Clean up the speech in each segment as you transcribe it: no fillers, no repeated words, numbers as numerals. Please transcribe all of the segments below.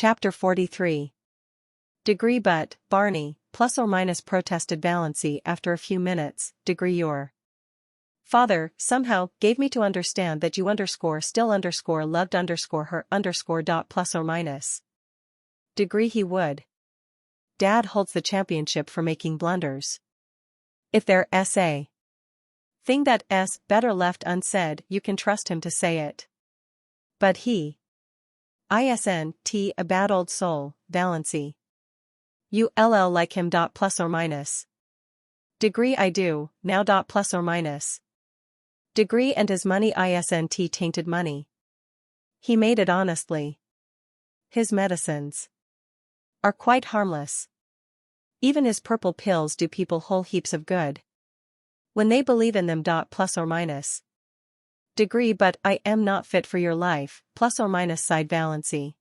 Chapter 43. Degree but, Barney, plus or minus protested Valency after a few minutes, degree your father, somehow, gave me to understand that you still loved her dot plus or minus. Degree he would. Dad holds the championship for making blunders. If there's a thing that's better left unsaid, you can trust him to say it. But he isn't a bad old soul, Valency. You like him dot plus or minus. Degree I do, now dot plus or minus. Degree and his money isn't tainted money. He made it honestly. His medicines are quite harmless. Even his purple pills do people whole heaps of good. When they believe in them dot plus or minus. Degree but I am not fit for your life, plus or minus sighed Valency.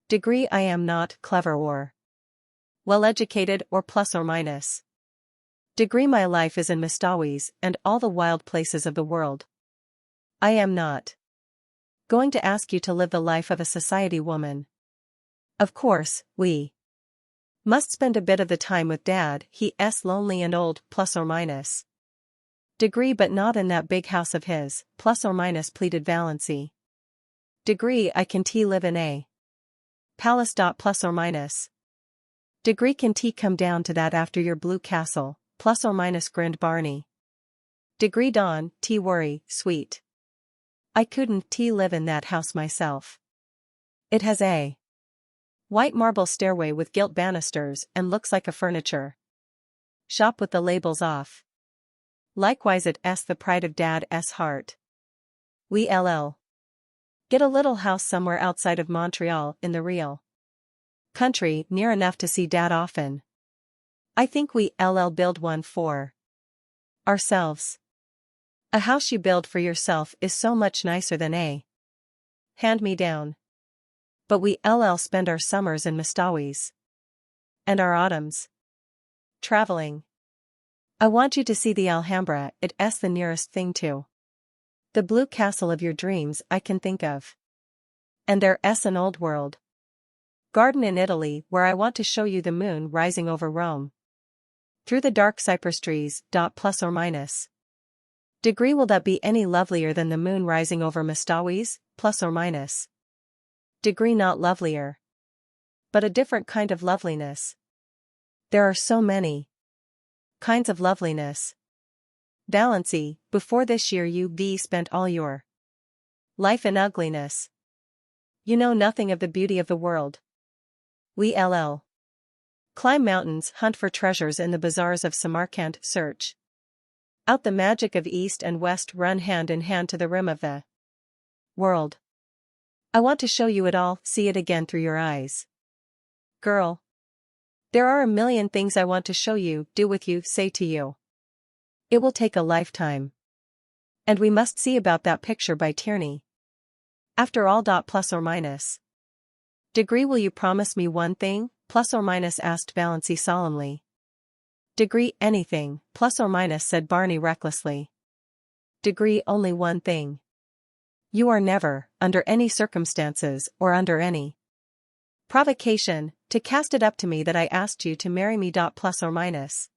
Degree I am not clever or well-educated or plus or minus. Degree my life is in Mistawis and all the wild places of the world. I am not going to ask you to live the life of a society woman. Of course, we must spend a bit of the time with Dad, he's lonely and old, plus or minus. Degree but not in that big house of his, plus or minus pleaded Valency. Degree I can live in a palace dot plus or minus. Degree can come down to that after your blue castle, plus or minus grinned Barney. Degree Don worry, sweet. I couldn't live in that house myself. It has a white marble stairway with gilt banisters and looks like a furniture shop with the labels off. Likewise it's the pride of Dad's heart. We'll get a little house somewhere outside of Montreal in the real country near enough to see Dad often. I think we'll build one for ourselves. A house you build for yourself is so much nicer than a hand-me-down. But we'll spend our summers in Mistawis. And our autumns traveling. I want you to see the Alhambra, it's the nearest thing to the blue castle of your dreams I can think of. And there's an old world garden in Italy where I want to show you the moon rising over Rome. Through the dark cypress trees, dot plus or minus. Degree will that be any lovelier than the moon rising over Mistawis, plus or minus. Degree not lovelier. But a different kind of loveliness. There are so many kinds of loveliness. Valency, before this year you've spent all your life in ugliness. You know nothing of the beauty of the world. We'll climb mountains, hunt for treasures in the bazaars of Samarkand, search out the magic of East and West, run hand in hand to the rim of the world. I want to show you it all, see it again through your eyes. Girl. There are a million things I want to show you, do with you, say to you. It will take a lifetime. And we must see about that picture by Tierney. After all dot plus or minus. Degree will you promise me one thing, plus or minus asked Valency solemnly. Degree anything, plus or minus said Barney recklessly. Degree only one thing. You are never, under any circumstances or under any provocation, to cast it up to me that I asked you to marry me dot plus or minus.